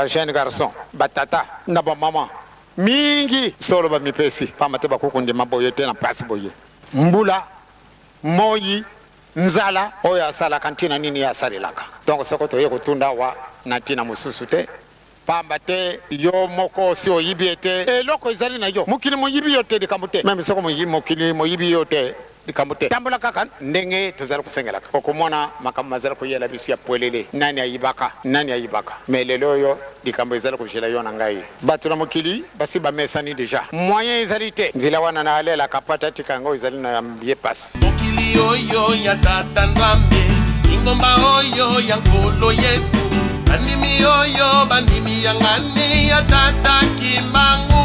ba jeune garçon batata na ba mama mingi solo ba mipesi pamate ba kukundi maboyo te na place boye mbula moyi nzala oya sala kantina nini ya salelaka donc sokoto ye kutunda wa natina mususu te pamba te yo moko si oyibi ete eloko ezali na yo mukili moyibi yo te likambo te meme soko mokili moyibi yo te likambo te tambola kaka ndenge tozali kusengelaka okomona makambo mazali koyela biso ya polele nani ayibaka mais lelo oyo likambo ezali kojela yo na ngai bato na mokili basi bamesani deja moyen ezali te nzela wana na alelaka pata tika yango ezali na ye pasi mokili oyo ya tata nzambe ingomba oyo ya nkolo yesu bandimi oyo bandimi ya ngani ya tata kimbangu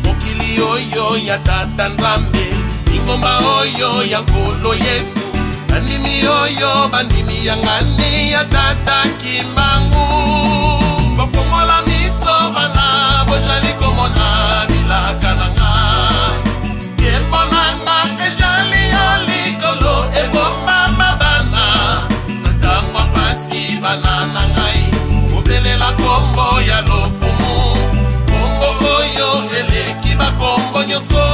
mokili oyo ya tata nzambe ingomba oyo ya nkolo yesu bandimi oyo bandimi ya ngani ya tata kimbangu bafongola miso bana bojali komona bilaka na nga kembo na nga ejali yo likolo ebomba mabana natangwa pasi bana na ngai obelela kombo ya lokumu kombo oyo eleki bakombo nyonso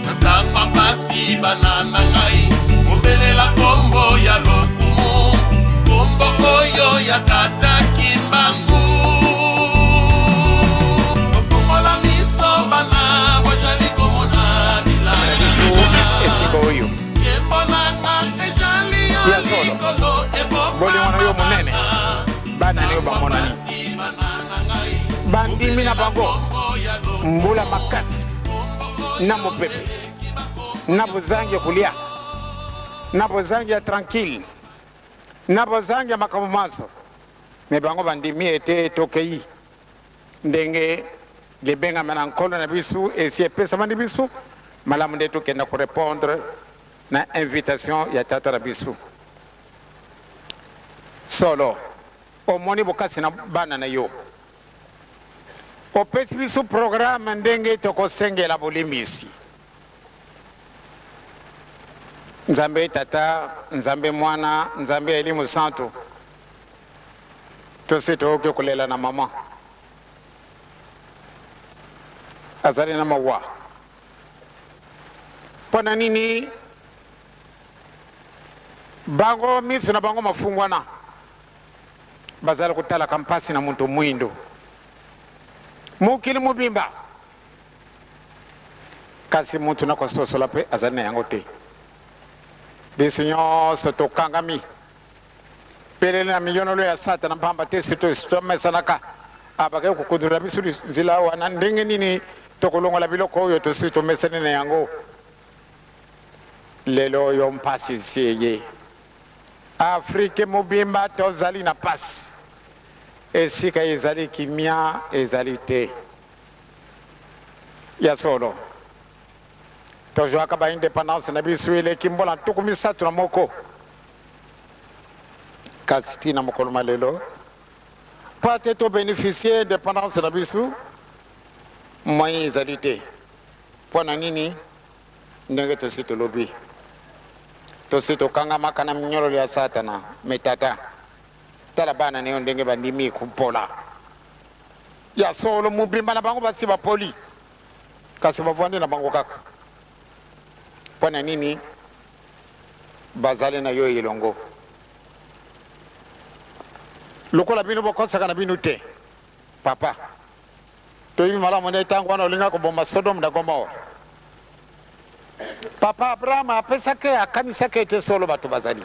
natangwa pasi bana na ngai obelela kombo ya lokumu kombo oyo ya tata kimbangu ofongola miso bana bojali komona bilaka esiko oyo kembo na nga ejali yo likolo boli wana yo monene bana niyo bamonani bandimi na bango mbula makasi na mopepe na bozangi ya kulia na bozangi ya tranquille na bozangi ya makambo maso me bango bandimi ete tokei ndenge libengama na nkolo na biso esi epesama na biso malamu nde tokenda korepondre na invitation ya tata na biso solo omoni bokasi na bana na yo opesi biso programme ndenge tokosengela bolimbisi nzambe tata nzambe mwana nzambe elimu santo tosi tooki okulela na mama azali na mawa mpona nini bango miso na bango mafungwana bazali kutalaka mpasi na muntu mwindo mukili mubimba kasi muntu nakososola mpe azali na yango te biso nyonso tokangami pelele na miyonolo ya satana mpamba te sitomesanaka abake kukudura biso nzela wana ndenge nini tokolongola biloko oyo tosi tomesani na yango lelo oyo mpasi sieye afrike mobimba tozali na pasi esika ezali kimia ezali te ya solo tozwaka baindependance na biso eleki mbola ntuku misato na moko kasi tina mokolo malelo po ate tobénéficie indépendance na biso moyen ezali te mpo na nini ndenge tosi tolobi tosi tokangamaka na minyololo ya satana metata tala bana neyo ndenge bandimi kupola ya solo mubimba na bango basi bapoli kasi bavwandi na bango kaka mpo na nini bazali na yo elongo lokola bino bokosaka na bino te papa toyebi malamu nde ntango wana olinga kobomba Sodome na Gomora papa Abraham apesaki akanisaki ete solo bato bazali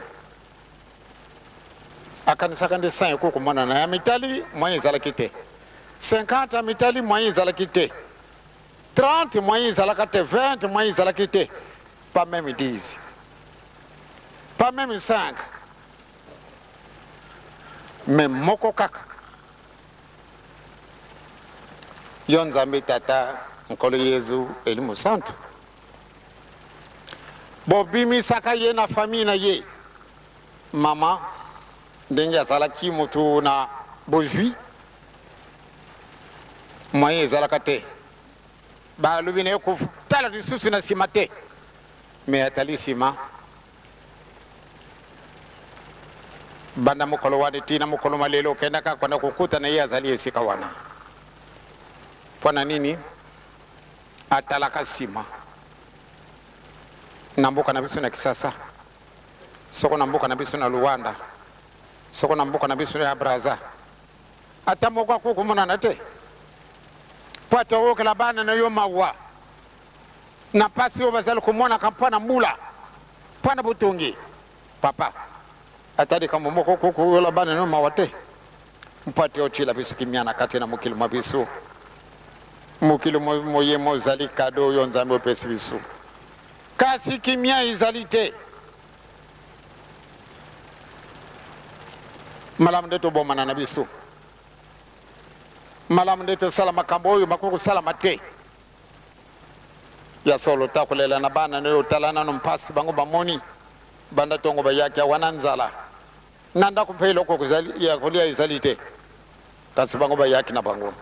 akanisaka nde 100 eko komonana ya mitali moyen ezalaki te 50 ya mitali moyen ezalaki te 30 moyen ezalaka te 20 moyen ezalaki te pas même 10 pas même 5 mais moko kaka yo nzambe tata nkolo Yesu elimu santo bobimisaka ye na famille na ye mama ndenge azalaki moto na bozwi moyen ezalaka te balobi na ye kotala lisusu na nsima te me atali nsima banda mukolo wani tina mukolo malelo kenda ka kwenda kukuta na yeye azalie sika wana pona nini atalaka sima nambuka na bisu na kisasa soko nambuka na bisu na Luanda soko nambuka na bisu ya Braza atamokwa kukumuna nate pata woke la bana na yo mawa na pasi yo bazali kumona kampana mbula pana butungi papa atadi kama moko kuku la bana na yo mawate mpate ochila bisu kimiana kati na mukili mabisu mukili moye mozali kado yo nzambe pesi bisu kasi kimia izalite malam ndeto bomana na bisu malam ndeto salama kamboyo makuku salama te ya solo takulela na bana no talana no mpasi bango bamoni banda tongo bayaki wananzala nanda kupelo ko kuzali ya kulia izalite kasi bango bayaki na bango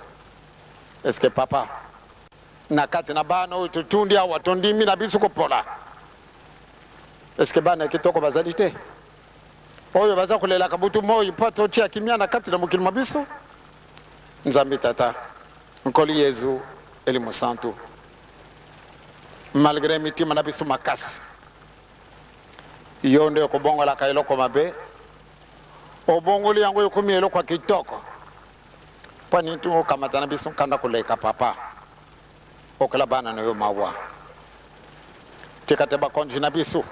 eske papa na kati na bana ututundi au watondi mina bisu kupola eske bana kitoko bazalite oyo baza kulela kabutu moyo pato chia kimia na kati na mukili mabisu nzambi tata nkoli Yezu elimu santu malgré mitima na bisu makasi iyo ndio kubongola kailoko mabe obongoli yango yokumi eloko kitoko pani tu kamata na bisu kanda kuleka papa okala bana no yo mawa tikateba konji na bisu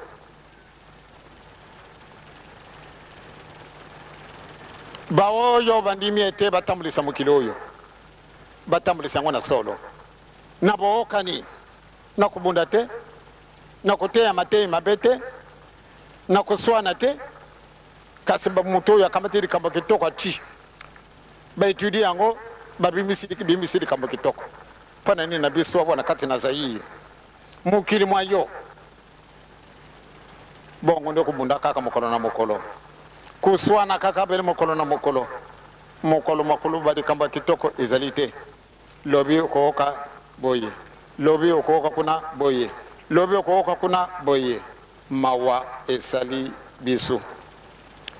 bawo yo bandimi ete batambulisa mukili oyo batambulisa ngona solo nabo okani na kubunda te na kuteya matei mabete na kuswana te kasi mutu oyo akamatiri kambo kitoko chi ba etudi yango bimisiri kambo kitoko pana nini na bisu wabona kati na Zaire mukili mwayo bongo ndo kubunda kaka mukolo na mukolo kuswana kaka bele mukolo na mukolo mukolo badi kamba kitoko ezalite lobi okooka boye lobi okooka kuna boye lobi okooka kuna boye mawa esali bisu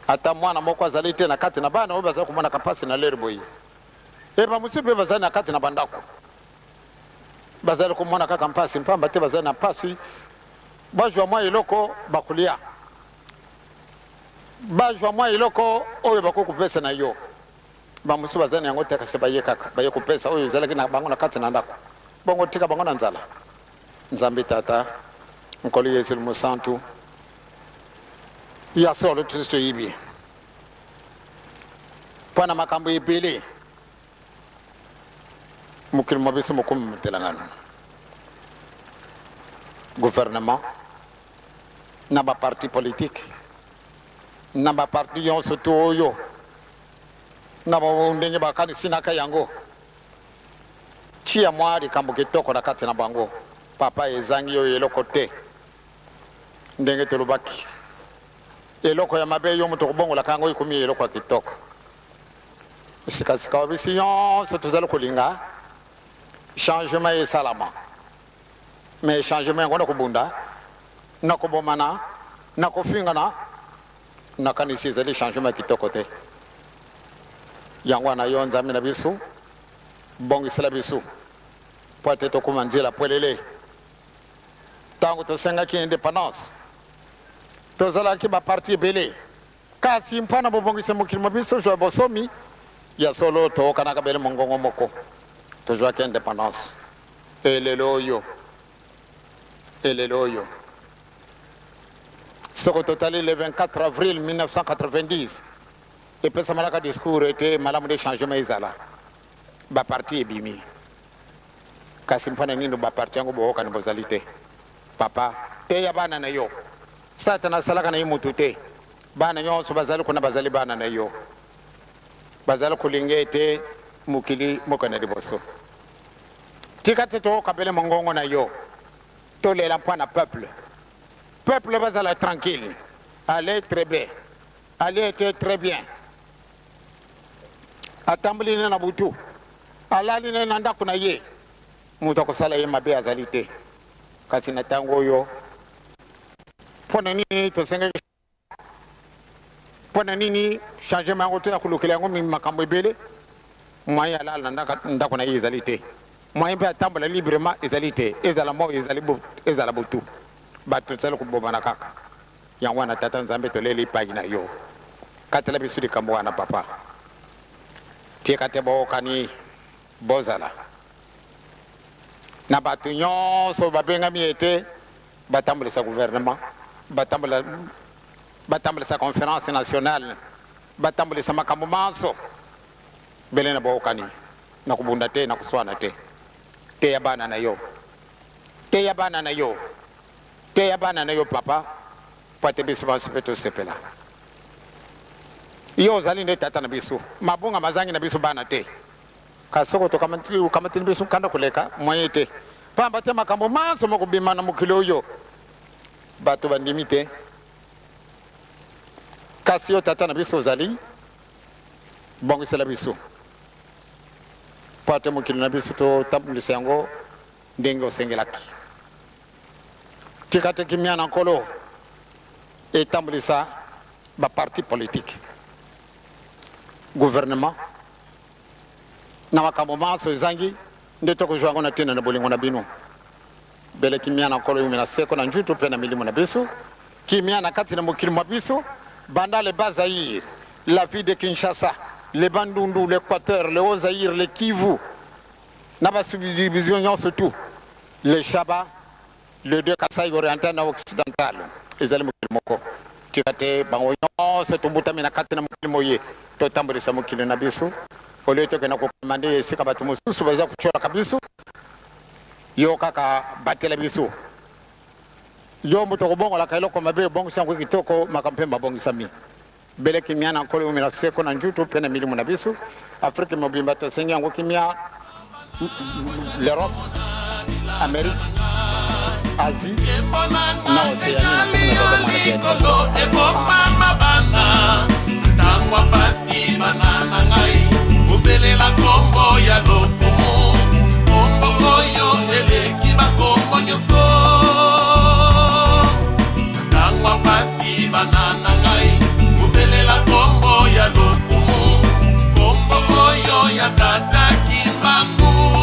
ata mwana moko azalite na kati na bana obaza kumona kapasi na lere boye eba musibe bazana na kati na bandako bazali kumona kaka mpasi mpamba te bazana pasi bajwa mwa iloko bakulia bajwa mwa iloko oyo bakuku pesa na yo bamusu bazana yango teka se baye kaka baye kupesa oyo zalaki na bango na kati na ndako bongo tika bango na nzala nzambi tata nkoli Yesu musantu ya solo tusisto yibi pana makambo ibili mukil mabisu mukum telangano gouvernement na ba parti politique na ba parti yon soto oyo na ba ndenge ba kanisi na kayango chia mwari kambo kitoko na kati na bango papa ezangi yo eloko te ndenge tolobaki eloko ya mabe yo muto kubongola kango ikumi eloko kitoko sikasika wabisi yonso tozali kolinga changement et salama mais changement ngona kubunda na kubomana na kufingana na kanisi zali changement kitoko te yango na yo nzambe na bisu bongisela bisu poate to kumanjela polele tango to senga ki independence to zala ki ba parti belé kasi mpana bobongise mukili mabisu jo bosomi ya solo to kana kabele mongongo moko to joa ki indépendance eleloyo soko totali le 24 avril 1990 et pesa malaka discours était malamu de changement izala ba parti ebimi kasi mpana nini ba parti yango boka ni bozalite papa te ya bana na yo sata na salaka na yimutu te bana nyonso bazali kuna bazali bana na yo bazali kulingete mukili mokana liboso tikate to kabele mongongo na yo to lela mpana peuple bazala tranquille allez très bien allez très bien atambuli na butu alali na ndako na ye mutu akusala ye mabe azalite kasi na tango yo pona nini pona nini changement ngoto ya kulukile yango mi makambo ebele moyen ala ndako na ye ezali te moyen mpe atambola librement ezali te ezala mo ezala butu bato tsala kubobana kaka yango wana tata nzambe tolele ipai na yo katela biso likambo wana papa tie kate bookani bozala na bato nyonso babengami ete batambolisa gouvernement batambolisa conférence nationale batambolisa makambo manso bele na bookani na kubunda te na kuswana te te ya bana na yo te ya bana na yo te ya bana na yo papa pate biso basipeto sepela yo ozali nde tata na biso mabunga mazangi na biso bana te kasoko to kamatini biso kanda kuleka moye te pamba te makambo manso mokubima na mokili oyo bato bandimi te kasi yo tata na biso ozali bongisela biso po ate mokili na biso totambulisa yango ndenge osengelaki tika te kimia na nkolo etambulisa baparti politique gouvernement na makambo manso ezangi nde tokozwa yango na ntina na bolingo na bino bele kimia na nkolo yumi na seko na njutu mpe na milimo na biso kimia na kati na mokili mwa biso banda le bas Zaïre, la ville de Kinshasa, le Bandundu, l'Équateur, le Haut-Zaïre, le Kivu, n'a subdivision surtout, le Chaba, le deux Kasaï oriental et occidental, les Allemands moko. Tirate bangoyon se tumbuta mina kati na mokili to tambole sa mokili na biso. Ole to kana ko komande sika batu mususu baza kuchora kabiso. Yo kaka batela biso. Yo muto bongo la kailo ko mabe bongo sango kitoko makampemba bongo sami bele kimia na nkolo umira seko na njuto pena milimu na biso Afrique mobimba to senga ngo kimia l'Europe Amérique Asie na Océanie na tangwa pasi banana ngai ubelela kombo ya lokumu kombo oyo eleki bakombo nyoso pasi banana ngai ubelela kombo ya lokumu kombo oyo ya tata kimbangu